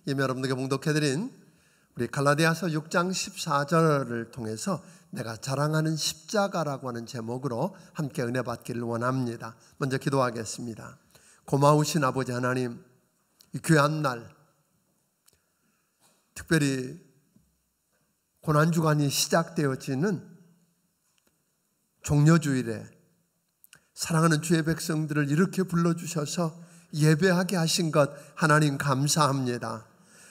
예매 여러분들께 봉독해드린 우리 갈라디아서 6장 14절을 통해서 내가 자랑하는 십자가라고 하는 제목으로 함께 은혜 받기를 원합니다. 먼저 기도하겠습니다. 고마우신 아버지 하나님, 이 귀한 날, 특별히 고난주간이 시작되어지는 종려주일에 사랑하는 주의 백성들을 이렇게 불러주셔서 예배하게 하신 것 하나님 감사합니다.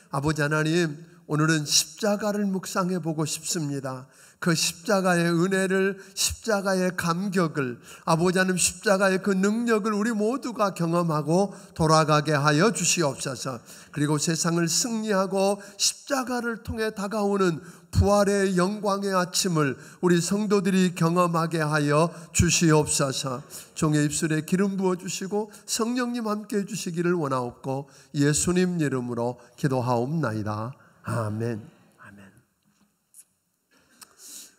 아버지 하나님, 오늘은 십자가를 묵상해 보고 싶습니다. 그 십자가의 은혜를, 십자가의 감격을, 아버지 하나님 십자가의 그 능력을 우리 모두가 경험하고 돌아가게 하여 주시옵소서. 그리고 세상을 승리하고 십자가를 통해 다가오는 부활의 영광의 아침을 우리 성도들이 경험하게 하여 주시옵소서. 종의 입술에 기름 부어주시고 성령님 함께 해주시기를 원하옵고 예수님 이름으로 기도하옵나이다. 아멘. 아멘.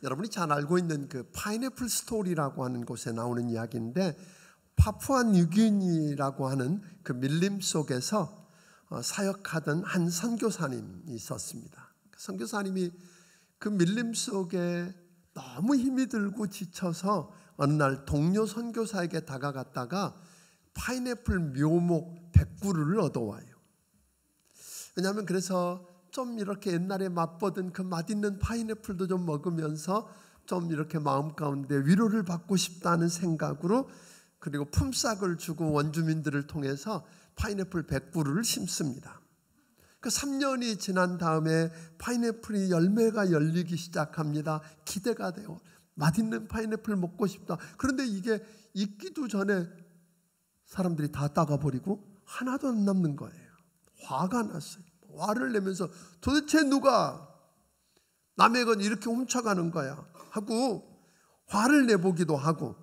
여러분이 잘 알고 있는 그 파인애플 스토리라고 하는 곳에 나오는 이야기인데, 파푸아 뉴기니라고 하는 그 밀림 속에서 사역하던 한 선교사님이 있었습니다. 선교사님이 그 밀림 속에 너무 힘이 들고 지쳐서 어느 날 동료 선교사에게 다가갔다가 파인애플 묘목 100그루를 얻어와요. 왜냐하면 그래서 좀 이렇게 옛날에 맛보던 그 맛있는 파인애플도 좀 먹으면서 좀 이렇게 마음 가운데 위로를 받고 싶다는 생각으로, 그리고 품삯을 주고 원주민들을 통해서 파인애플 100그루를 심습니다. 그 3년이 지난 다음에 파인애플이 열매가 열리기 시작합니다. 기대가 돼요. 맛있는 파인애플 먹고 싶다. 그런데 이게 익기도 전에 사람들이 다 따가버리고 하나도 안 남는 거예요. 화가 났어요. 화를 내면서 도대체 누가 남의 건 이렇게 훔쳐가는 거야 하고 화를 내보기도 하고,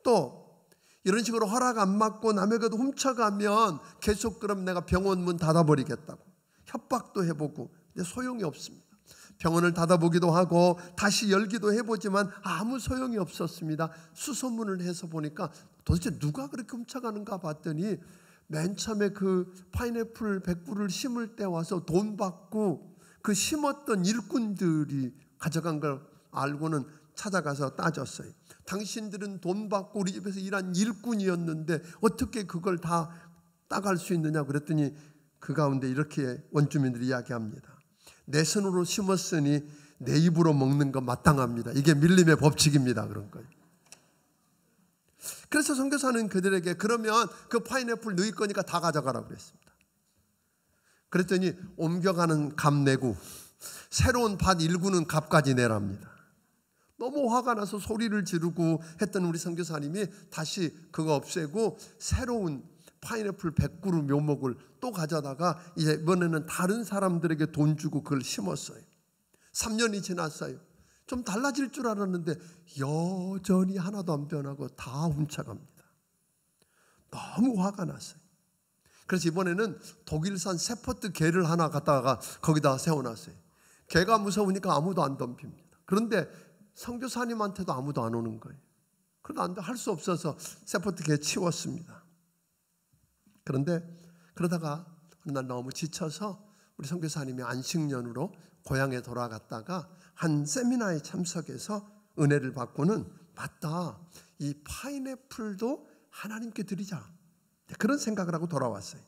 또 이런 식으로 허락 안 받고 남의 것 훔쳐가면 계속 그럼 내가 병원 문 닫아버리겠다고 협박도 해보고, 근데 소용이 없습니다. 병원을 닫아보기도 하고 다시 열기도 해보지만 아무 소용이 없었습니다. 수소문을 해서 보니까 도대체 누가 그렇게 훔쳐가는가 봤더니, 맨 처음에 그 파인애플 100그루를 심을 때 와서 돈 받고 그 심었던 일꾼들이 가져간 걸 알고는 찾아가서 따졌어요. 당신들은 돈 받고 우리 집에서 일한 일꾼이었는데 어떻게 그걸 다 따갈 수 있느냐 그랬더니, 그 가운데 이렇게 원주민들이 이야기합니다. 내 손으로 심었으니 내 입으로 먹는 거 마땅합니다. 이게 밀림의 법칙입니다. 그런 거예요. 그래서 선교사는 그들에게 그러면 그 파인애플 너희 거니까 다 가져가라고 그랬습니다. 그랬더니 옮겨가는 값 내고 새로운 밭 1구는 값까지 내랍니다. 너무 화가 나서 소리를 지르고 했던 우리 선교사님이 다시 그거 없애고 새로운 파인애플 100그루 묘목을 또 가져다가 이제 이번에는 다른 사람들에게 돈 주고 그걸 심었어요. 3년이 지났어요. 좀 달라질 줄 알았는데 여전히 하나도 안 변하고 다 훔쳐갑니다. 너무 화가 났어요. 그래서 이번에는 독일산 세포트 개를 하나 갖다가 거기다 세워놨어요. 개가 무서우니까 아무도 안 덤빕니다. 그런데 선교사님한테도 아무도 안 오는 거예요. 그러다 할 수 없어서 세포트 개 치웠습니다. 그런데 그러다가 어느 날 너무 지쳐서 우리 선교사님이 안식년으로 고향에 돌아갔다가 한 세미나에 참석해서 은혜를 받고는, 맞다, 이 파인애플도 하나님께 드리자, 그런 생각을 하고 돌아왔어요.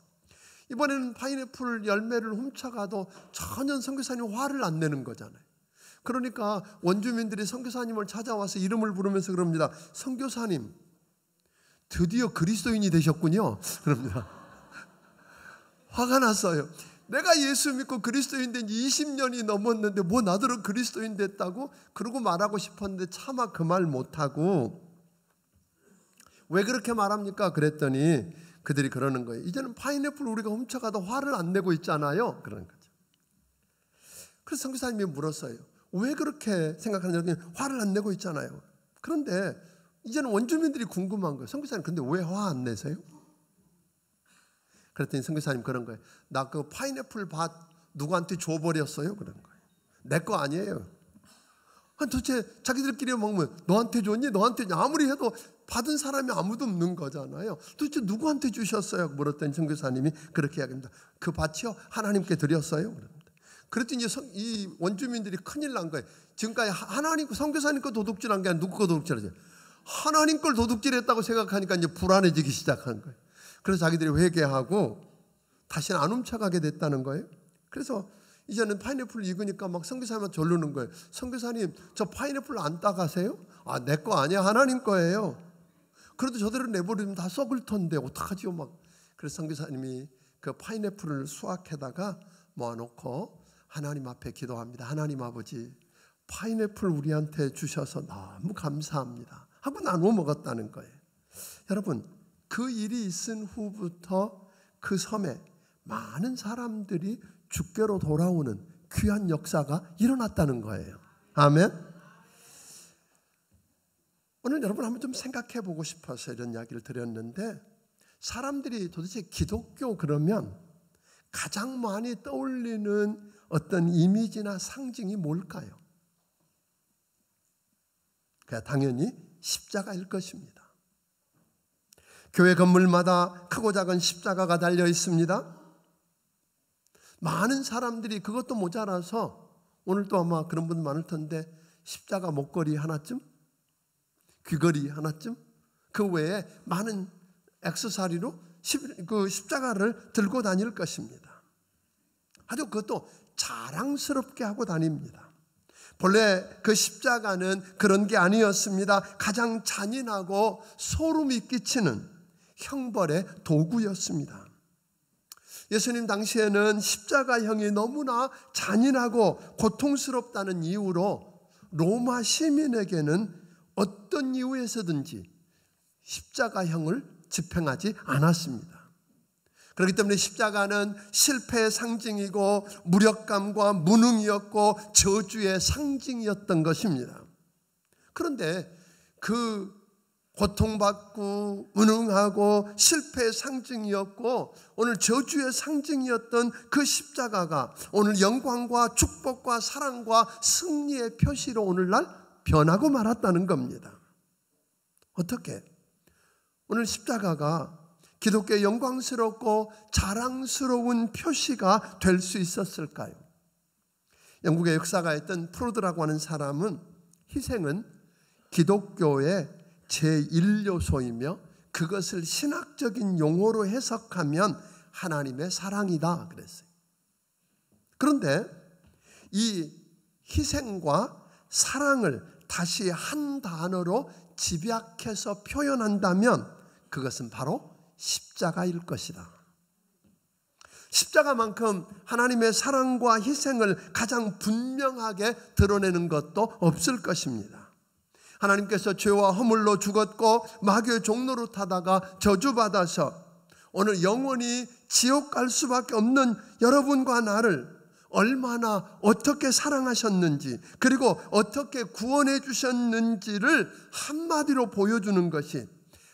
이번에는 파인애플 열매를 훔쳐가도 전혀 선교사님 화를 안 내는 거잖아요. 그러니까 원주민들이 선교사님을 찾아와서 이름을 부르면서 그럽니다. 선교사님, 드디어 그리스도인이 되셨군요. 그럽니다. 화가 났어요. 내가 예수 믿고 그리스도인 된 20년이 넘었는데 뭐 나더러 그리스도인 됐다고? 그러고 말하고 싶었는데 차마 그 말 못하고, 왜 그렇게 말합니까? 그랬더니 그들이 그러는 거예요. 이제는 파인애플 우리가 훔쳐가도 화를 안 내고 있잖아요. 그러는 거죠. 그래서 선교사님이 물었어요. 왜 그렇게 생각하느냐? 화를 안 내고 있잖아요. 그런데 이제는 원주민들이 궁금한 거예요. 선교사님, 근데 왜 화 안 내세요? 그랬더니 선교사님 그런 거예요. 나 그 파인애플 밭 누구한테 줘버렸어요? 그런 거예요. 내 거 아니에요. 도대체 자기들끼리 먹으면 너한테 줬니? 너한테 줬니? 아무리 해도 받은 사람이 아무도 없는 거잖아요. 도대체 누구한테 주셨어요? 물었더니 선교사님이 그렇게 이야기합니다. 그 밭이요? 하나님께 드렸어요. 그랬더니 이 원주민들이 큰일 난 거예요. 지금까지 하나님 선교사님 거 도둑질한 게 아니라 누구 거 도둑질하죠? 하나님 걸 도둑질했다고 생각하니까 이제 불안해지기 시작한 거예요. 그래서 자기들이 회개하고 다시는 안 훔쳐가게 됐다는 거예요. 그래서 이제는 파인애플을 익으니까 막 선교사님한테 졸르는 거예요. 선교사님, 저 파인애플 안 따가세요? 아, 내 거 아니야, 하나님 거예요. 그래도 저대로 내버리면 다 썩을 텐데 어떡하지요? 막. 그래서 선교사님이 그 파인애플을 수확해다가 모아놓고 하나님 앞에 기도합니다. 하나님 아버지, 파인애플 우리한테 주셔서 너무 감사합니다 하고 나눠 먹었다는 거예요. 여러분, 그 일이 있은 후부터 그 섬에 많은 사람들이 주께로 돌아오는 귀한 역사가 일어났다는 거예요. 아멘. 오늘 여러분 한번 좀 생각해 보고 싶어서 이런 이야기를 드렸는데, 사람들이 도대체 기독교 그러면 가장 많이 떠올리는 어떤 이미지나 상징이 뭘까요? 그냥 당연히 십자가일 것입니다. 교회 건물마다 크고 작은 십자가가 달려 있습니다. 많은 사람들이 그것도 모자라서 오늘도 아마 그런 분 많을 텐데 십자가 목걸이 하나쯤, 귀걸이 하나쯤, 그 외에 많은 액세서리로 그 십자가를 들고 다닐 것입니다. 아주 그것도 자랑스럽게 하고 다닙니다. 본래 그 십자가는 그런 게 아니었습니다. 가장 잔인하고 소름이 끼치는 형벌의 도구였습니다. 예수님 당시에는 십자가형이 너무나 잔인하고 고통스럽다는 이유로 로마 시민에게는 어떤 이유에서든지 십자가형을 집행하지 않았습니다. 그렇기 때문에 십자가는 실패의 상징이고 무력감과 무능이었고 저주의 상징이었던 것입니다. 그런데 그 고통받고 무능하고 실패의 상징이었고 오늘 저주의 상징이었던 그 십자가가 오늘 영광과 축복과 사랑과 승리의 표시로 오늘날 변하고 말았다는 겁니다. 어떻게? 오늘 십자가가 기독교의 영광스럽고 자랑스러운 표시가 될 수 있었을까요? 영국의 역사가였던 프로드라고 하는 사람은 희생은 기독교의 제1요소이며 그것을 신학적인 용어로 해석하면 하나님의 사랑이다 그랬어요. 그런데 이 희생과 사랑을 다시 한 단어로 집약해서 표현한다면 그것은 바로 십자가일 것이다. 십자가만큼 하나님의 사랑과 희생을 가장 분명하게 드러내는 것도 없을 것입니다. 하나님께서 죄와 허물로 죽었고 마귀의 종로로 타다가 저주받아서 오늘 영원히 지옥 갈 수밖에 없는 여러분과 나를 얼마나 어떻게 사랑하셨는지 그리고 어떻게 구원해 주셨는지를 한마디로 보여주는 것이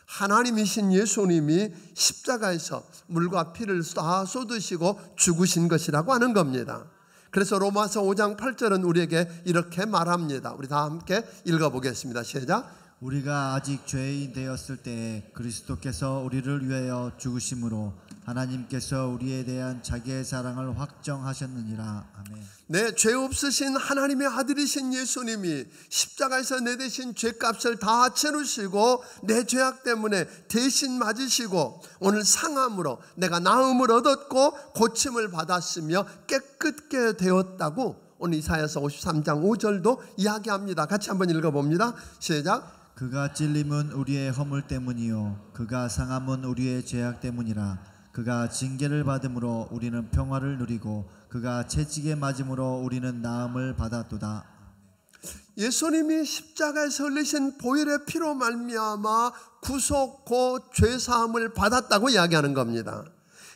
하나님이신 예수님이 십자가에서 물과 피를 다 쏟으시고 죽으신 것이라고 하는 겁니다. 그래서 로마서 5장 8절은 우리에게 이렇게 말합니다. 우리 다 함께 읽어보겠습니다. 시작. 우리가 아직 죄인 되었을 때에 그리스도께서 우리를 위하여 죽으심으로 하나님께서 우리에 대한 자기의 사랑을 확정하셨느니라. 아멘. 네, 죄 없으신 하나님의 아들이신 예수님이 십자가에서 내 대신 죄값을 다 치르시고 내 죄악 때문에 대신 맞으시고 오늘 상함으로 내가 나음을 얻었고 고침을 받았으며 깨끗게 되었다고 오늘 이사야서 53장 5절도 이야기합니다. 같이 한번 읽어봅니다. 시작. 그가 찔림은 우리의 허물 때문이요 그가 상함은 우리의 죄악 때문이라. 그가 징계를 받음으로 우리는 평화를 누리고 그가 채찍에 맞음으로 우리는 나음을 받았도다. 예수님이 십자가에서 흘리신 보혈의 피로 말미암아 구속 곧 죄사함을 받았다고 이야기하는 겁니다.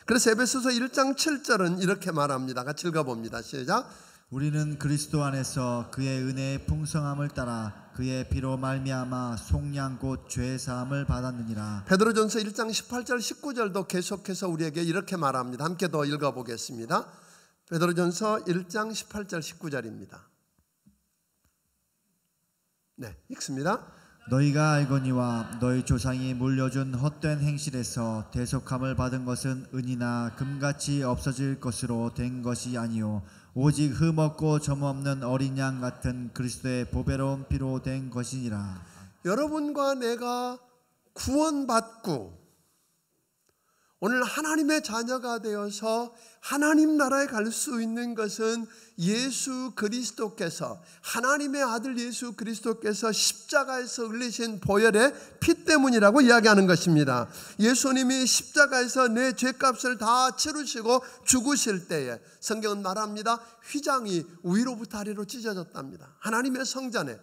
그래서 에베소서 1장 7절은 이렇게 말합니다. 같이 읽어봅니다. 시작. 우리는 그리스도 안에서 그의 은혜의 풍성함을 따라 그의 피로 말미암아 속량 곧 죄사함을 받았느니라. 베드로전서 1장 18절 19절도 계속해서 우리에게 이렇게 말합니다. 함께 더 읽어보겠습니다. 베드로전서 1장 18절 19절입니다. 네, 읽습니다. 너희가 알거니와 너희 조상이 물려준 헛된 행실에서 대속함을 받은 것은 은이나 금같이 없어질 것으로 된 것이 아니요 오직 흠없고 점없는 어린 양 같은 그리스도의 보배로운 피로 된 것이니라. 여러분과 내가 구원받고 오늘 하나님의 자녀가 되어서 하나님 나라에 갈 수 있는 것은 예수 그리스도께서, 하나님의 아들 예수 그리스도께서 십자가에서 흘리신 보혈의 피 때문이라고 이야기하는 것입니다. 예수님이 십자가에서 내 죄값을 다 치르시고 죽으실 때에 성경은 말합니다. 휘장이 위로부터 아래로 찢어졌답니다. 하나님의 성전에,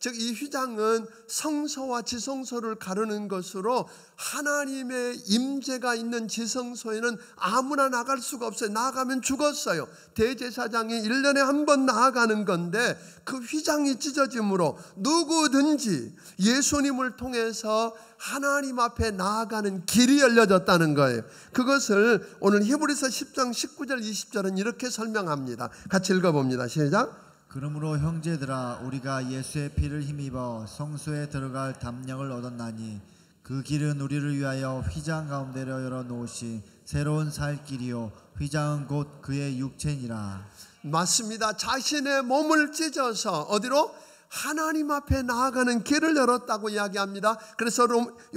즉 이 휘장은 성소와 지성소를 가르는 것으로 하나님의 임재가 있는 지성소에는 아무나 나갈 수가 없어요. 나가면 죽었어요. 대제사장이 1년에 한 번 나아가는 건데 그 휘장이 찢어짐으로 누구든지 예수님을 통해서 하나님 앞에 나아가는 길이 열려졌다는 거예요. 그것을 오늘 히브리서 10장 19절 20절은 이렇게 설명합니다. 같이 읽어봅니다. 시작. 그러므로 형제들아 우리가 예수의 피를 힘입어 성소에 들어갈 담력을 얻었나니 그 길은 우리를 위하여 휘장 가운데로 열어놓으신 새로운 살 길이요 휘장은 곧 그의 육체니라. 맞습니다. 자신의 몸을 찢어서 어디로? 하나님 앞에 나아가는 길을 열었다고 이야기합니다. 그래서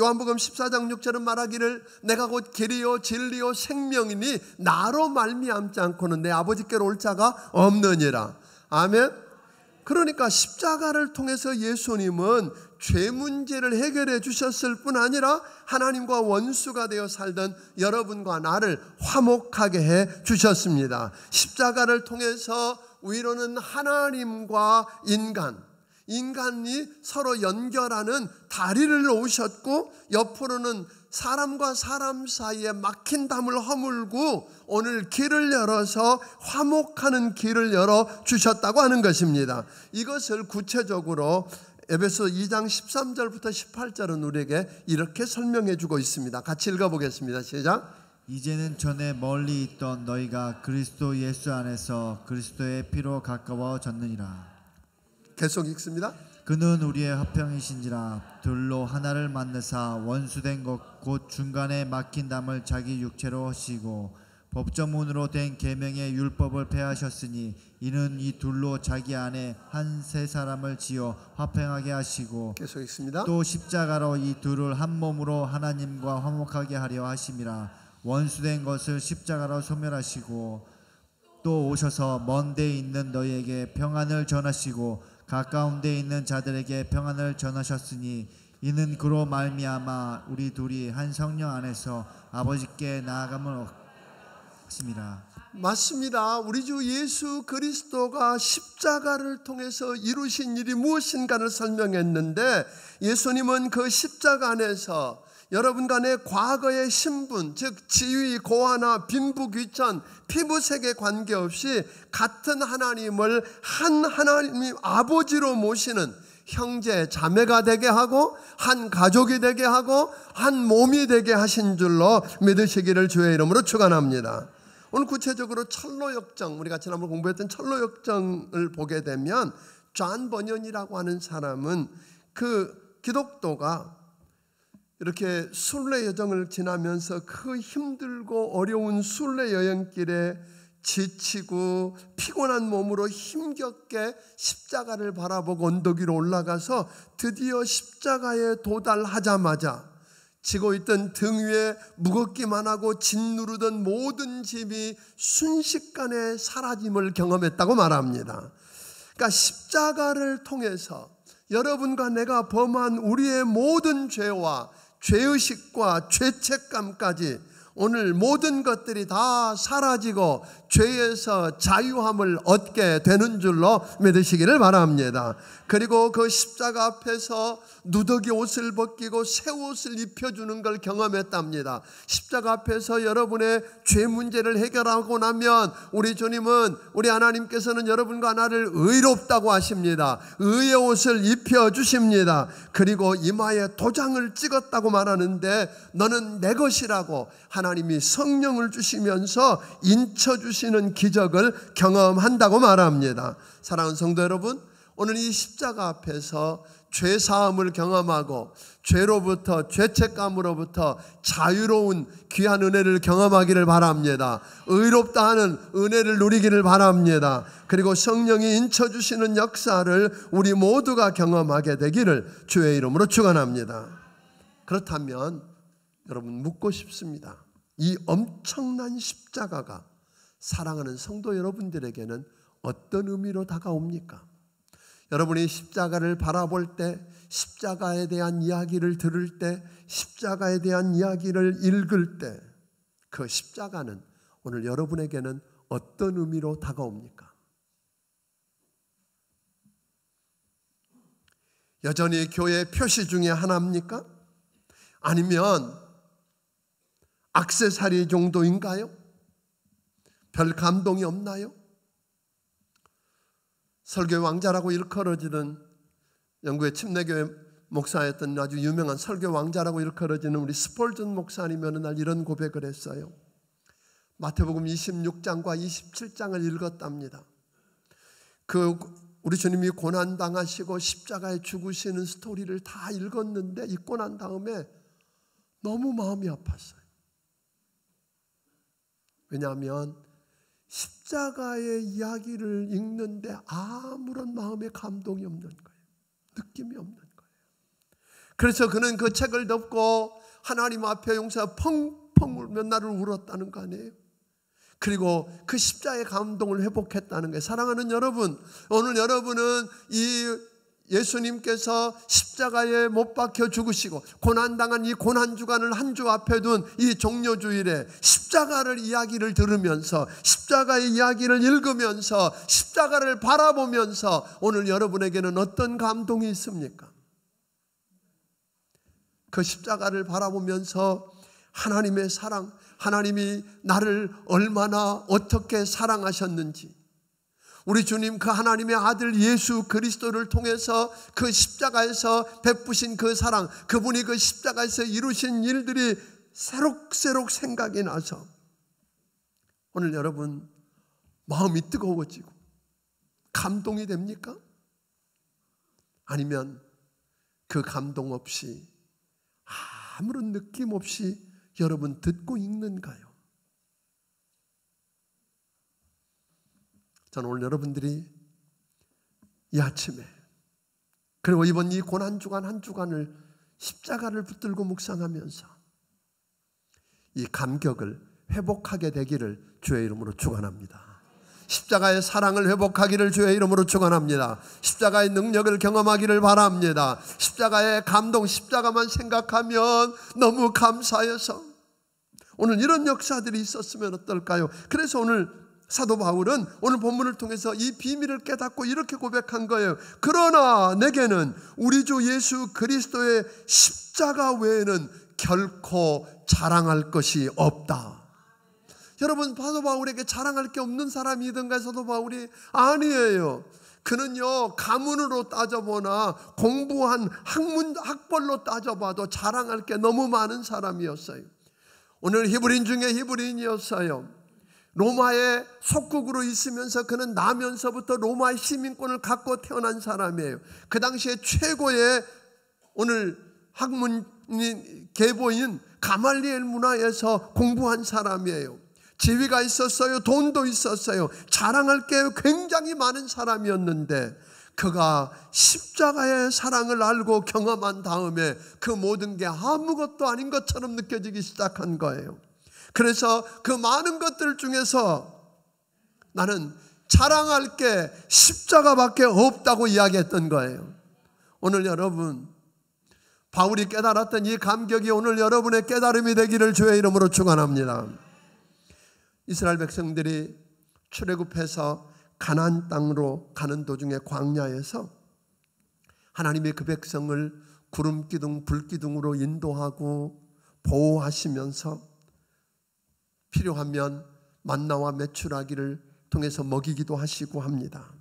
요한복음 14장 6절은 말하기를 내가 곧 길이요 진리요 생명이니 나로 말미암지 않고는 내 아버지께로 올 자가 없느니라. 아멘. 그러니까 십자가를 통해서 예수님은 죄 문제를 해결해 주셨을 뿐 아니라 하나님과 원수가 되어 살던 여러분과 나를 화목하게 해 주셨습니다. 십자가를 통해서 위로는 하나님과 인간이 서로 연결하는 다리를 놓으셨고 옆으로는 사람과 사람 사이에 막힌 담을 허물고 오늘 길을 열어서 화목하는 길을 열어주셨다고 하는 것입니다. 이것을 구체적으로 에베소 2장 13절부터 18절은 우리에게 이렇게 설명해 주고 있습니다. 같이 읽어보겠습니다. 시작. 이제는 전에 멀리 있던 너희가 그리스도 예수 안에서 그리스도의 피로 가까워졌느니라. 계속 읽습니다. 그는 우리의 화평이신지라 둘로 하나를 만드사 원수된 것 곧 중간에 막힌 담을 자기 육체로 하시고 법조문으로 된 계명의 율법을 폐하셨으니 이는 이 둘로 자기 안에 한 세 사람을 지어 화평하게 하시고 계속 읽습니다. 또 십자가로 이 둘을 한 몸으로 하나님과 화목하게 하려 하심이라. 원수된 것을 십자가로 소멸하시고 또 오셔서 먼 데 있는 너희에게 평안을 전하시고 가까운 데 있는 자들에게 평안을 전하셨으니 이는 그로 말미암아 우리 둘이 한 성령 안에서 아버지께 나아감을 얻습니다. 맞습니다. 우리 주 예수 그리스도가 십자가를 통해서 이루신 일이 무엇인가를 설명했는데 예수님은 그 십자가 안에서 여러분과 내 과거의 신분, 즉 지위, 고하나, 빈부, 귀천, 피부색에 관계없이 같은 하나님을 한 하나님 아버지로 모시는 형제, 자매가 되게 하고 한 가족이 되게 하고 한 몸이 되게 하신 줄로 믿으시기를 주의 이름으로 축원합니다. 오늘 구체적으로 철로역정, 우리가 지난번 공부했던 철로역정을 보게 되면 존 버년이라고 하는 사람은 그 기독도가 이렇게 순례 여정을 지나면서 그 힘들고 어려운 순례 여행길에 지치고 피곤한 몸으로 힘겹게 십자가를 바라보고 언덕 위로 올라가서 드디어 십자가에 도달하자마자 지고 있던 등 위에 무겁기만 하고 짓누르던 모든 짐이 순식간에 사라짐을 경험했다고 말합니다. 그러니까 십자가를 통해서 여러분과 내가 범한 우리의 모든 죄와 죄의식과 죄책감까지 오늘 모든 것들이 다 사라지고 죄에서 자유함을 얻게 되는 줄로 믿으시기를 바랍니다. 그리고 그 십자가 앞에서 누더기 옷을 벗기고 새 옷을 입혀주는 걸 경험했답니다. 십자가 앞에서 여러분의 죄 문제를 해결하고 나면 우리 주님은, 우리 하나님께서는 여러분과 나를 의롭다고 하십니다. 의의 옷을 입혀주십니다. 그리고 이마에 도장을 찍었다고 말하는데 너는 내 것이라고 하나님이 성령을 주시면서 인쳐주시는 기적을 경험한다고 말합니다. 사랑하는 성도 여러분, 오늘 이 십자가 앞에서 죄사함을 경험하고 죄로부터, 죄책감으로부터 자유로운 귀한 은혜를 경험하기를 바랍니다. 의롭다 하는 은혜를 누리기를 바랍니다. 그리고 성령이 인쳐주시는 역사를 우리 모두가 경험하게 되기를 주의 이름으로 축원합니다. 그렇다면 여러분 묻고 싶습니다. 이 엄청난 십자가가 사랑하는 성도 여러분들에게는 어떤 의미로 다가옵니까? 여러분이 십자가를 바라볼 때, 십자가에 대한 이야기를 들을 때, 십자가에 대한 이야기를 읽을 때, 그 십자가는 오늘 여러분에게는 어떤 의미로 다가옵니까? 여전히 교회 표시 중에 하나입니까? 아니면 액세서리 정도인가요? 별 감동이 없나요? 설교 왕자라고 일컬어지는 영국의 침례교회 목사였던 아주 유명한 설교 왕자라고 일컬어지는 우리 스폴전 목사님이 어느 날 이런 고백을 했어요. 마태복음 26장과 27장을 읽었답니다. 우리 주님이 고난당하시고 십자가에 죽으시는 스토리를 다 읽었는데 읽고 난 다음에 너무 마음이 아팠어요. 왜냐하면 십자가의 이야기를 읽는데 아무런 마음의 감동이 없는 거예요. 느낌이 없는 거예요. 그래서 그는 그 책을 덮고 하나님 앞에 용서 펑펑 울며 나를 울었다는 거 아니에요. 그리고 그 십자가의 감동을 회복했다는 거예요. 사랑하는 여러분, 오늘 여러분은 이 예수님께서 십자가에 못 박혀 죽으시고 고난당한 이 고난주간을 한 주 앞에 둔 이 종료주일에 십자가를 이야기를 들으면서 십자가의 이야기를 읽으면서 십자가를 바라보면서 오늘 여러분에게는 어떤 감동이 있습니까? 그 십자가를 바라보면서 하나님의 사랑, 하나님이 나를 얼마나 어떻게 사랑하셨는지, 우리 주님 그 하나님의 아들 예수 그리스도를 통해서 그 십자가에서 베푸신 그 사랑, 그분이 그 십자가에서 이루신 일들이 새록새록 생각이 나서 오늘 여러분 마음이 뜨거워지고 감동이 됩니까? 아니면 그 감동 없이 아무런 느낌 없이 여러분 듣고 읽는가요? 저는 오늘 여러분들이 이 아침에 그리고 이번 이 고난주간 한 주간을 십자가를 붙들고 묵상하면서 이 감격을 회복하게 되기를 주의 이름으로 축원합니다. 십자가의 사랑을 회복하기를 주의 이름으로 축원합니다. 십자가의 능력을 경험하기를 바랍니다. 십자가의 감동, 십자가만 생각하면 너무 감사해서 오늘 이런 역사들이 있었으면 어떨까요? 그래서 오늘 사도 바울은 오늘 본문을 통해서 이 비밀을 깨닫고 이렇게 고백한 거예요. 그러나 내게는 우리 주 예수 그리스도의 십자가 외에는 결코 자랑할 것이 없다. 여러분, 사도 바울에게 자랑할 게 없는 사람이든가 사도 바울이 아니에요. 그는요, 가문으로 따져보나 공부한 학벌로 따져봐도 자랑할 게 너무 많은 사람이었어요. 오늘 히브리인 중에 히브리인이었어요. 로마의 속국으로 있으면서 그는 나면서부터 로마의 시민권을 갖고 태어난 사람이에요. 그 당시에 최고의 오늘 학문인 계보인 가말리엘 문화에서 공부한 사람이에요. 지위가 있었어요. 돈도 있었어요. 자랑할 게 굉장히 많은 사람이었는데 그가 십자가의 사랑을 알고 경험한 다음에 그 모든 게 아무것도 아닌 것처럼 느껴지기 시작한 거예요. 그래서 그 많은 것들 중에서 나는 자랑할 게 십자가밖에 없다고 이야기했던 거예요. 오늘 여러분, 바울이 깨달았던 이 감격이 오늘 여러분의 깨달음이 되기를 주의 이름으로 축원합니다. 이스라엘 백성들이 출애굽해서 가나안 땅으로 가는 도중에 광야에서 하나님이 그 백성을 구름기둥, 불기둥으로 인도하고 보호하시면서 필요하면 만나와 메추라기를 통해서 먹이기도 하시고 합니다.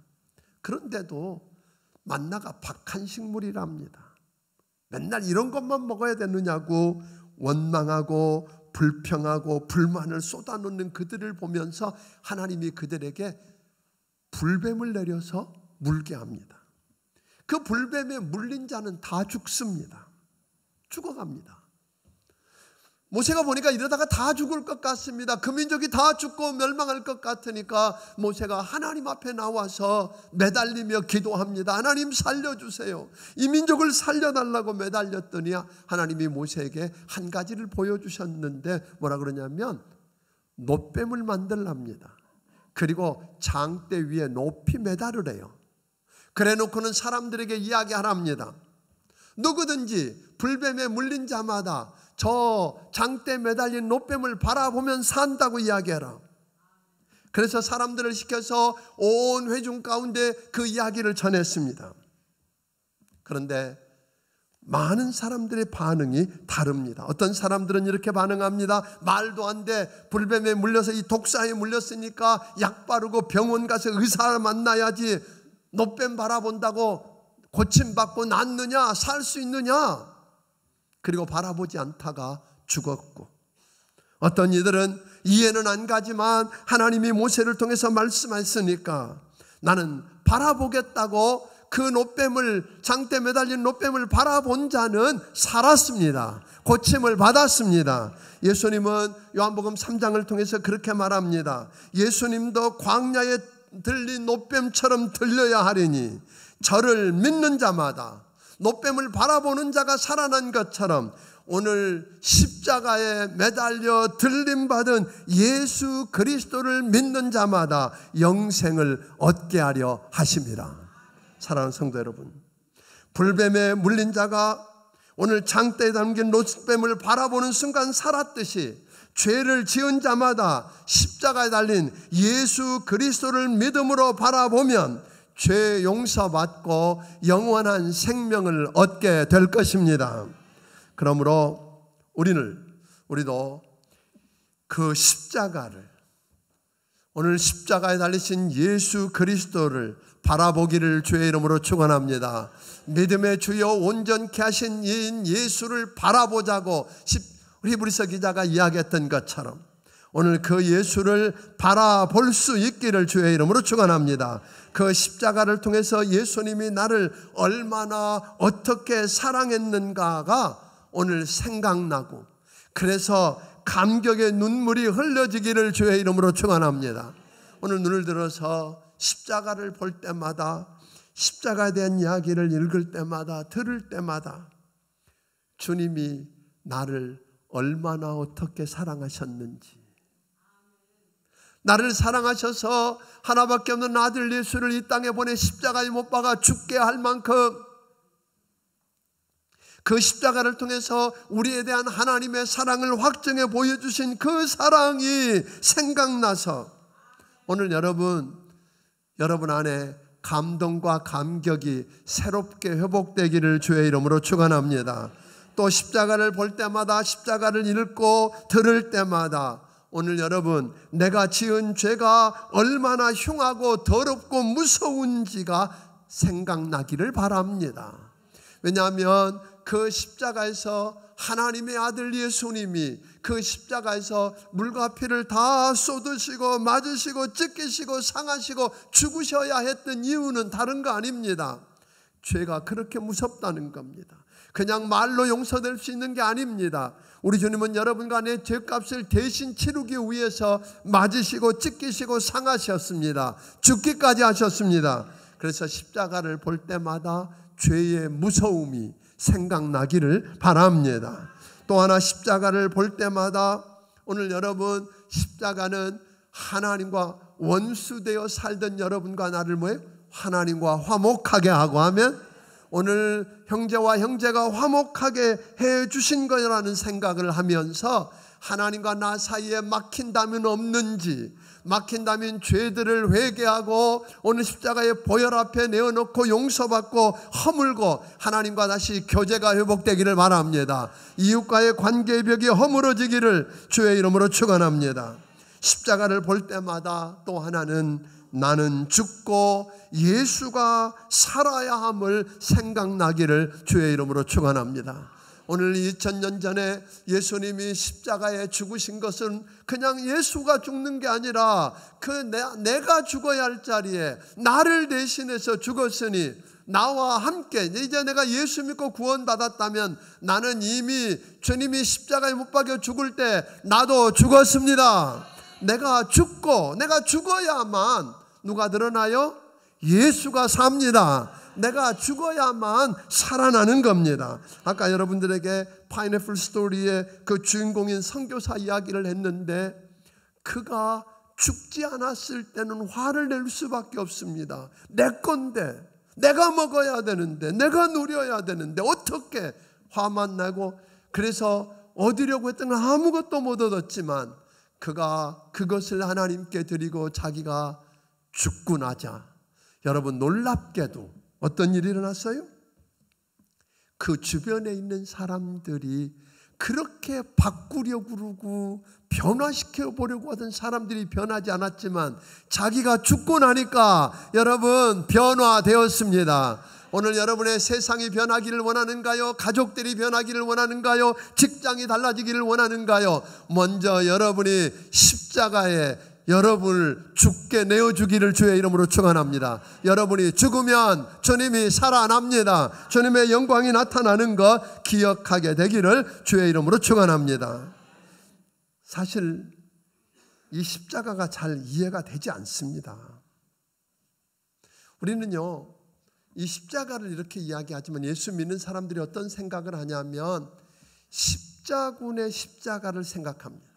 그런데도 만나가 박한 식물이랍니다. 맨날 이런 것만 먹어야 되느냐고 원망하고 불평하고 불만을 쏟아놓는 그들을 보면서 하나님이 그들에게 불뱀을 내려서 물게 합니다. 그 불뱀에 물린 자는 다 죽습니다. 죽어갑니다. 모세가 보니까 이러다가 다 죽을 것 같습니다. 그 민족이 다 죽고 멸망할 것 같으니까 모세가 하나님 앞에 나와서 매달리며 기도합니다. 하나님 살려주세요. 이 민족을 살려달라고 매달렸더니 하나님이 모세에게 한 가지를 보여주셨는데 뭐라 그러냐면 놋뱀을 만들랍니다. 그리고 장대 위에 높이 매달으래요. 그래 놓고는 사람들에게 이야기하랍니다. 누구든지 불뱀에 물린 자마다 저 장대에 매달린 놋뱀을 바라보면 산다고 이야기해라. 그래서 사람들을 시켜서 온 회중 가운데 그 이야기를 전했습니다. 그런데 많은 사람들의 반응이 다릅니다. 어떤 사람들은 이렇게 반응합니다. 말도 안 돼. 불뱀에 물려서 이 독사에 물렸으니까 약 바르고 병원 가서 의사 만나야지. 놋뱀 바라본다고 고침받고 낫느냐, 살 수 있느냐. 그리고 바라보지 않다가 죽었고, 어떤 이들은 이해는 안 가지만 하나님이 모세를 통해서 말씀하셨으니까 나는 바라보겠다고 그 놋뱀을, 장대 매달린 놋뱀을 바라본 자는 살았습니다. 고침을 받았습니다. 예수님은 요한복음 3장을 통해서 그렇게 말합니다. 예수님도 광야에 들린 놋뱀처럼 들려야 하리니 저를 믿는 자마다, 놋뱀을 바라보는 자가 살아난 것처럼 오늘 십자가에 매달려 들림받은 예수 그리스도를 믿는 자마다 영생을 얻게 하려 하십니다. 사랑하는 성도 여러분, 불뱀에 물린 자가 오늘 장대에 담긴 놋뱀을 바라보는 순간 살았듯이 죄를 지은 자마다 십자가에 달린 예수 그리스도를 믿음으로 바라보면 죄 용서받고 영원한 생명을 얻게 될 것입니다. 그러므로 우리도 그 십자가를, 오늘 십자가에 달리신 예수 그리스도를 바라보기를 주의 이름으로 축원합니다. 믿음의 주여 온전케 하신 이인 예수를 바라보자고 우리 히브리서 기자가 이야기했던 것처럼 오늘 그 예수를 바라볼 수 있기를 주의 이름으로 축원합니다. 그 십자가를 통해서 예수님이 나를 얼마나 어떻게 사랑했는가가 오늘 생각나고, 그래서 감격의 눈물이 흘려지기를 주의 이름으로 축원합니다. 오늘 눈을 들어서 십자가를 볼 때마다, 십자가에 대한 이야기를 읽을 때마다, 들을 때마다 주님이 나를 얼마나 어떻게 사랑하셨는지, 나를 사랑하셔서 하나밖에 없는 아들 예수를 이 땅에 보내 십자가에 못 박아 죽게 할 만큼 그 십자가를 통해서 우리에 대한 하나님의 사랑을 확증해 보여주신 그 사랑이 생각나서 오늘 여러분 안에 감동과 감격이 새롭게 회복되기를 주의 이름으로 축원합니다. 또 십자가를 볼 때마다, 십자가를 읽고 들을 때마다 오늘 여러분, 내가 지은 죄가 얼마나 흉하고 더럽고 무서운지가 생각나기를 바랍니다. 왜냐하면 그 십자가에서 하나님의 아들 예수님이 그 십자가에서 물과 피를 다 쏟으시고 맞으시고 찢기시고 상하시고 죽으셔야 했던 이유는 다른 거 아닙니다. 죄가 그렇게 무섭다는 겁니다. 그냥 말로 용서될 수 있는 게 아닙니다. 우리 주님은 여러분과 내 죄값을 대신 치르기 위해서 맞으시고 찢기시고 상하셨습니다. 죽기까지 하셨습니다. 그래서 십자가를 볼 때마다 죄의 무서움이 생각나기를 바랍니다. 또 하나, 십자가를 볼 때마다 오늘 여러분, 십자가는 하나님과 원수되어 살던 여러분과 나를 하나님과 화목하게 하고 하면 오늘 형제와 형제가 화목하게 해 주신 거라는 생각을 하면서 하나님과 나 사이에 막힌다면 없는지, 막힌다면 죄들을 회개하고 오늘 십자가의 보혈 앞에 내어놓고 용서받고 허물고 하나님과 다시 교제가 회복되기를 바랍니다. 이웃과의 관계의 벽이 허물어지기를 주의 이름으로 축원합니다. 십자가를 볼 때마다 또 하나는 나는 죽고 예수가 살아야 함을 생각나기를 주의 이름으로 축원합니다. 오늘 2000년 전에 예수님이 십자가에 죽으신 것은 그냥 예수가 죽는 게 아니라 내가 죽어야 할 자리에 나를 대신해서 죽었으니 나와 함께 이제 내가 예수 믿고 구원받았다면 나는 이미 주님이 십자가에 못 박혀 죽을 때 나도 죽었습니다. 내가 죽어야만 누가 늘어나요? 예수가 삽니다. 내가 죽어야만 살아나는 겁니다. 아까 여러분들에게 파인애플 스토리의 그 주인공인 선교사 이야기를 했는데 그가 죽지 않았을 때는 화를 낼 수밖에 없습니다. 내 건데, 내가 먹어야 되는데, 내가 누려야 되는데 어떻게 화만 나고, 그래서 얻으려고 했던 건 아무것도 못 얻었지만 그가 그것을 하나님께 드리고 자기가 죽고 나자 여러분 놀랍게도 어떤 일이 일어났어요? 그 주변에 있는 사람들이 그렇게 바꾸려고 그러고 변화시켜 보려고 하던 사람들이 변하지 않았지만 자기가 죽고 나니까 여러분 변화되었습니다. 오늘 여러분의 세상이 변하기를 원하는가요? 가족들이 변하기를 원하는가요? 직장이 달라지기를 원하는가요? 먼저 여러분이 십자가에 여러분을 죽게 내어주기를 주의 이름으로 축원합니다. 여러분이 죽으면 주님이 살아납니다. 주님의 영광이 나타나는 것 기억하게 되기를 주의 이름으로 축원합니다. 사실 이 십자가가 잘 이해가 되지 않습니다. 우리는요 이 십자가를 이렇게 이야기하지만 예수 믿는 사람들이 어떤 생각을 하냐면 십자군의 십자가를 생각합니다.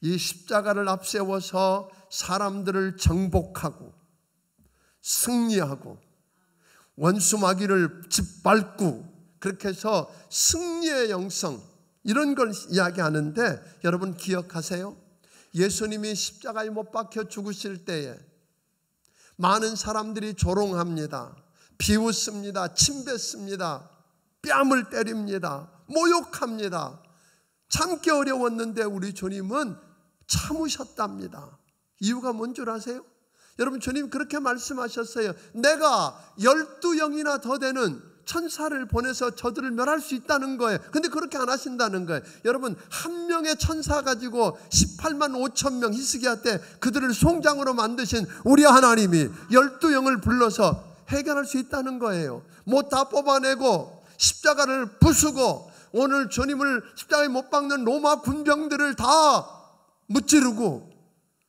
이 십자가를 앞세워서 사람들을 정복하고 승리하고 원수 마귀를 짓밟고 그렇게 해서 승리의 영성 이런 걸 이야기하는데 여러분 기억하세요? 예수님이 십자가에 못 박혀 죽으실 때에 많은 사람들이 조롱합니다. 비웃습니다. 침뱉습니다. 뺨을 때립니다. 모욕합니다. 참기 어려웠는데 우리 주님은 참으셨답니다. 이유가 뭔 줄 아세요? 여러분 주님 그렇게 말씀하셨어요. 내가 12영이나 더 되는 천사를 보내서 저들을 멸할 수 있다는 거예요. 근데 그렇게 안 하신다는 거예요. 여러분 한 명의 천사 가지고 18만 5천 명 히스기야 때 그들을 송장으로 만드신 우리 하나님이 12영을 불러서 해결할 수 있다는 거예요. 못 다 뽑아내고 십자가를 부수고 오늘 주님을 십자가에 못 박는 로마 군병들을 다 무찌르고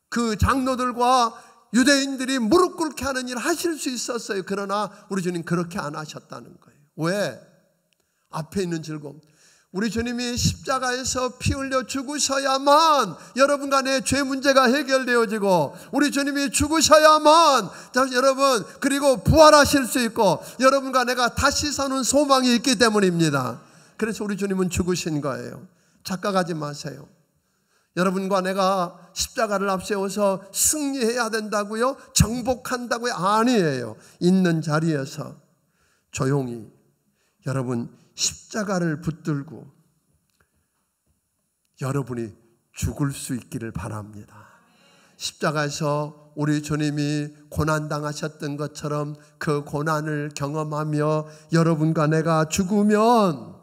그 장로들과 유대인들이 무릎 꿇게 하는 일 하실 수 있었어요. 그러나 우리 주님 그렇게 안 하셨다는 거예요. 왜? 앞에 있는 즐거움. 우리 주님이 십자가에서 피 흘려 죽으셔야만 여러분과 내 죄 문제가 해결되어지고 우리 주님이 죽으셔야만 여러분 그리고 부활하실 수 있고 여러분과 내가 다시 사는 소망이 있기 때문입니다. 그래서 우리 주님은 죽으신 거예요. 착각하지 마세요. 여러분과 내가 십자가를 앞세워서 승리해야 된다고요? 정복한다고요? 아니에요. 있는 자리에서 조용히 여러분 십자가를 붙들고 여러분이 죽을 수 있기를 바랍니다. 십자가에서 우리 주님이 고난당하셨던 것처럼 그 고난을 경험하며 여러분과 내가 죽으면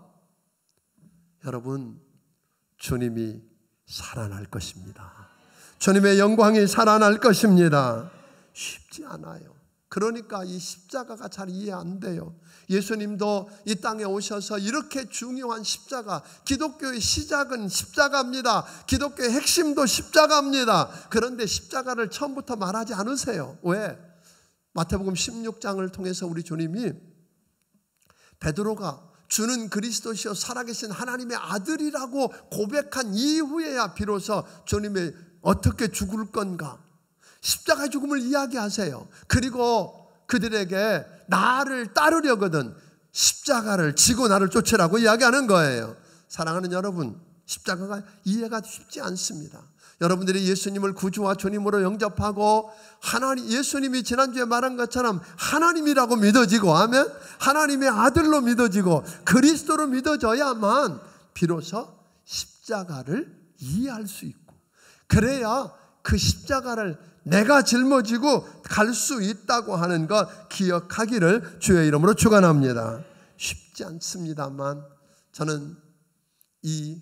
여러분 주님이 살아날 것입니다. 주님의 영광이 살아날 것입니다. 쉽지 않아요. 그러니까 이 십자가가 잘 이해 안 돼요. 예수님도 이 땅에 오셔서 이렇게 중요한 십자가, 기독교의 시작은 십자가입니다. 기독교의 핵심도 십자가입니다. 그런데 십자가를 처음부터 말하지 않으세요. 왜? 마태복음 16장을 통해서 우리 주님이 베드로가 주는 그리스도시요 살아계신 하나님의 아들이라고 고백한 이후에야 비로소 주님이 어떻게 죽을 건가 십자가의 죽음을 이야기하세요. 그리고 그들에게 나를 따르려거든 십자가를 지고 나를 쫓으라고 이야기하는 거예요. 사랑하는 여러분, 십자가가 이해가 쉽지 않습니다. 여러분들이 예수님을 구주와 주님으로 영접하고 예수님이 지난주에 말한 것처럼 하나님이라고 믿어지고 아멘? 하나님의 아들로 믿어지고 그리스도로 믿어져야만 비로소 십자가를 이해할 수 있고 그래야 그 십자가를 내가 짊어지고 갈 수 있다고 하는 것 기억하기를 주의 이름으로 축원합니다. 쉽지 않습니다만 저는 이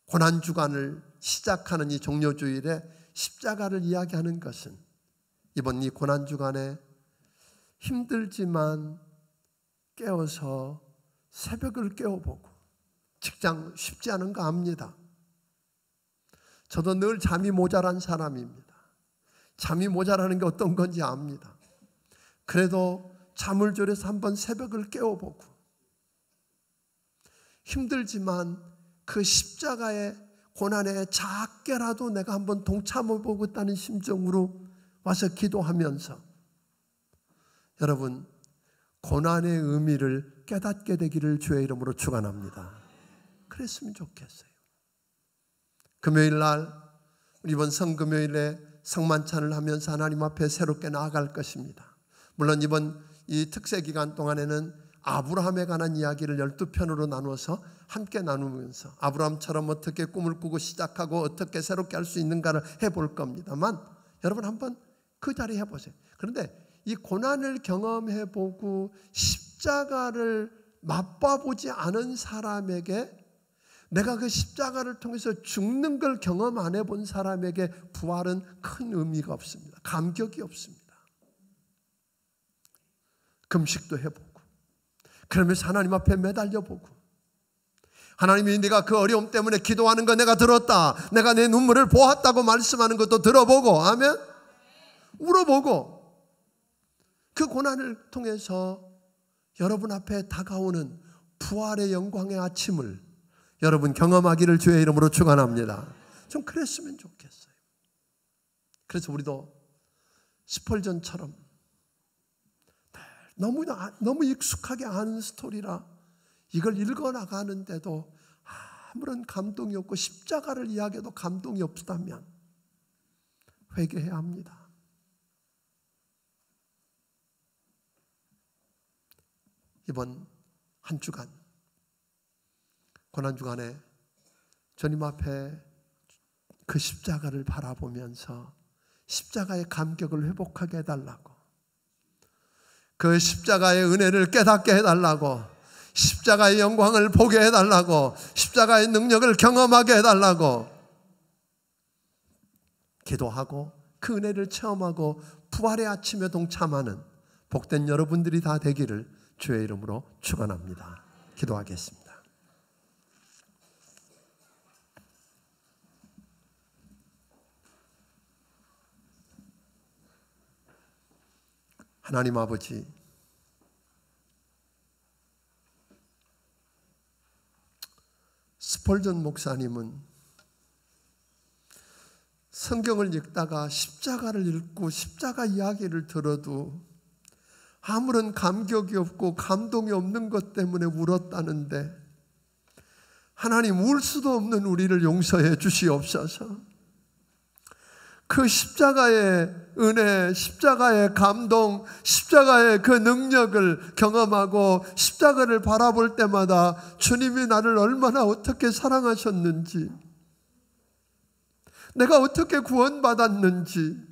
고난주간을 시작하는 이 종료주일에 십자가를 이야기하는 것은 이번 이 고난주간에 힘들지만 깨어서 새벽을 깨워보고, 직장 쉽지 않은 거 압니다. 저도 늘 잠이 모자란 사람입니다. 잠이 모자라는 게 어떤 건지 압니다. 그래도 잠을 졸여서 한번 새벽을 깨워보고, 힘들지만 그 십자가의 고난에 작게라도 내가 한번 동참해보겠다는 심정으로 와서 기도하면서, 여러분 고난의 의미를 깨닫게 되기를 주의 이름으로 축원합니다. 그랬으면 좋겠어요. 금요일 날, 이번 성금요일에 성만찬을 하면서 하나님 앞에 새롭게 나아갈 것입니다. 물론 이번 이 특세 기간 동안에는 아브라함에 관한 이야기를 12편으로 나누어서 함께 나누면서 아브라함처럼 어떻게 꿈을 꾸고 시작하고 어떻게 새롭게 할 수 있는가를 해볼 겁니다만, 여러분 한번 그 자리 해보세요. 그런데 이 고난을 경험해보고 십자가를 맛봐보지 않은 사람에게, 내가 그 십자가를 통해서 죽는 걸 경험 안 해본 사람에게 부활은 큰 의미가 없습니다. 감격이 없습니다. 금식도 해보고, 그러면서 하나님 앞에 매달려보고, 하나님이 네가 그 어려움 때문에 기도하는 거 내가 들었다, 내가 내 눈물을 보았다고 말씀하는 것도 들어보고, 아멘? 울어보고, 그 고난을 통해서 여러분 앞에 다가오는 부활의 영광의 아침을 여러분 경험하기를 주의 이름으로 축원합니다. 좀 그랬으면 좋겠어요. 그래서 우리도 스펄전처럼 너무 익숙하게 아는 스토리라 이걸 읽어나가는데도 아무런 감동이 없고 십자가를 이야기해도 감동이 없다면 회개해야 합니다. 이번 한 주간, 고난주간에 주님 앞에 그 십자가를 바라보면서 십자가의 감격을 회복하게 해달라고, 그 십자가의 은혜를 깨닫게 해달라고, 십자가의 영광을 보게 해달라고, 십자가의 능력을 경험하게 해달라고 기도하고 그 은혜를 체험하고 부활의 아침에 동참하는 복된 여러분들이 다 되기를 주의 이름으로 축원합니다. 기도하겠습니다. 하나님 아버지, 스펄전 목사님은 성경을 읽다가 십자가를 읽고 십자가 이야기를 들어도 아무런 감격이 없고 감동이 없는 것 때문에 울었다는데, 하나님 울 수도 없는 우리를 용서해 주시옵소서. 그 십자가의 은혜, 십자가의 감동, 십자가의 그 능력을 경험하고 십자가를 바라볼 때마다 주님이 나를 얼마나 어떻게 사랑하셨는지, 내가 어떻게 구원받았는지,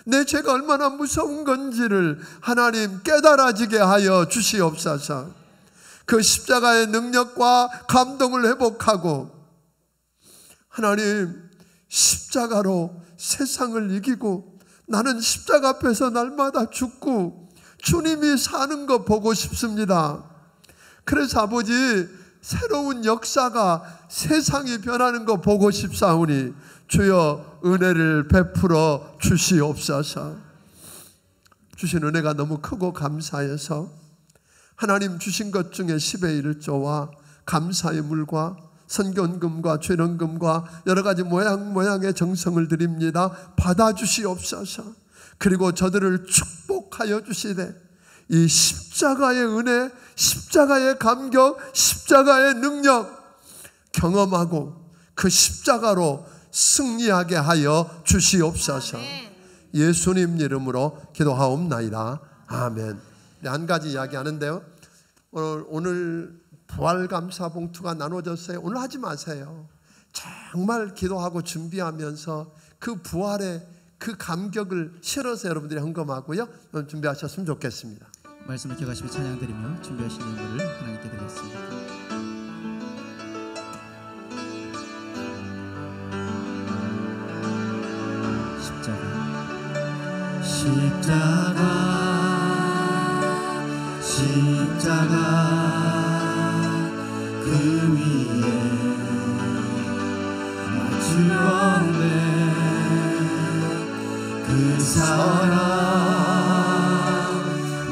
내 죄가 얼마나 무서운 건지를 하나님 깨달아지게 하여 주시옵소서. 그 십자가의 능력과 감동을 회복하고, 하나님 십자가로 세상을 이기고 나는 십자가 앞에서 날마다 죽고 주님이 사는 거 보고 싶습니다. 그래서 아버지, 새로운 역사가 세상이 변하는 거 보고 싶사오니 주여 은혜를 베풀어 주시옵소서. 주신 은혜가 너무 크고 감사해서 하나님 주신 것 중에 10의 1조와 감사의 물과 선견금과 죄런금과 여러 가지 모양의 정성을 드립니다. 받아주시옵소서. 그리고 저들을 축복하여 주시되 이 십자가의 은혜, 십자가의 감격, 십자가의 능력 경험하고 그 십자가로 승리하게 하여 주시옵소서. 예수님 이름으로 기도하옵나이다. 아멘. 한 가지 이야기하는데요, 오늘 부활감사 봉투가 나눠졌어요. 오늘 하지 마세요. 정말 기도하고 준비하면서 그 부활의 그 감격을 실어서 여러분들이 헌금하고요, 준비하셨으면 좋겠습니다. 말씀을 기억하시며 찬양드리며 준비하신 예물을 하나님께 드리겠습니다. 십자가 십자가 그 위에 나 죽었네. 그 사랑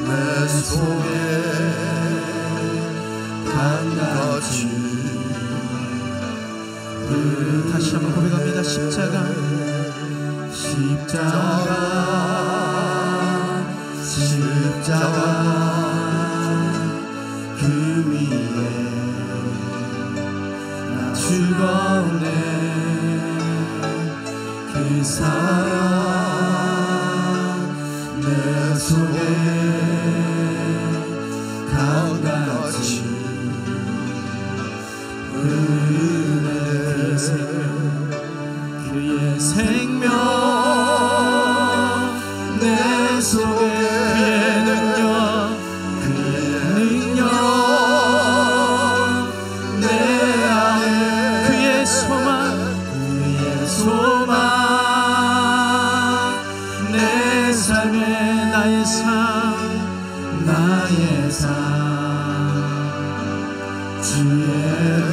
내 속에 강같이. 다시 한번 고백합니다. 십자가 그 위에 나 죽었네. 그 사랑 내 속에 강같이 흐르네. 그의 생명 내 속에 그의 능력 내 안에 그의 소망 내 삶에 나의 삶 주의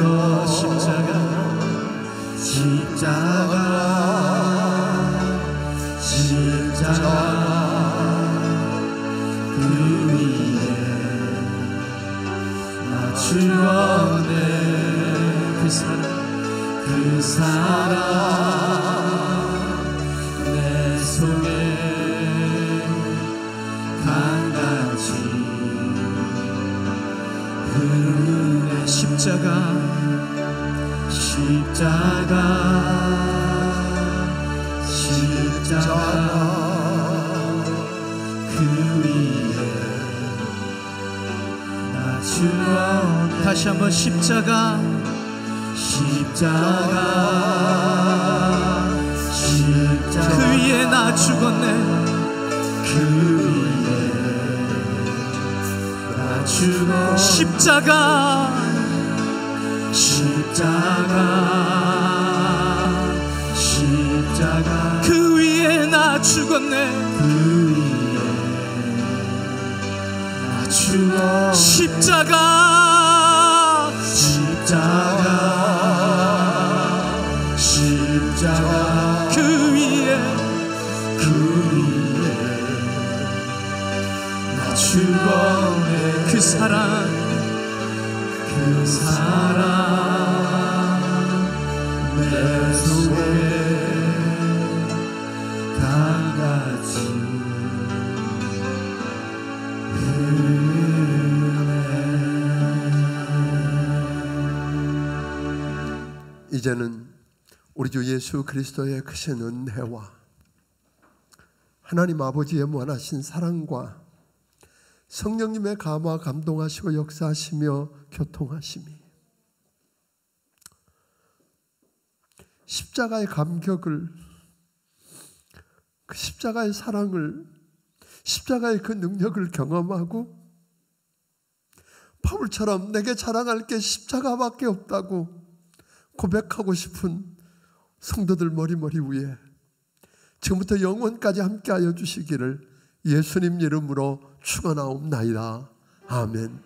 것 십자가 그 위에 나 죽었네. 그 사랑 내 속에 강같이 흐르네. 십자가 그 위에 나 죽었네. 다시 한번 십자가 그 위에 나 죽었네. 그 위에 나 죽었네. 십자가 그 위에 나 죽었네. 그 위에 나 죽었네. 십자가 그 위에 나 죽었네. 그 사랑 내 속에 강같이 이제는 우리 주 예수 그리스도의 크신 은혜와 하나님 아버지의 무한하신 사랑과 성령님의 감화 감동하시고 역사하시며 교통하심이 십자가의 감격을, 그 십자가의 사랑을, 십자가의 그 능력을 경험하고 바울처럼 내게 자랑할 게 십자가밖에 없다고 고백하고 싶은 성도들 머리 위에 지금부터 영원까지 함께하여 주시기를 예수님 이름으로 축원하옵나이다. 아멘.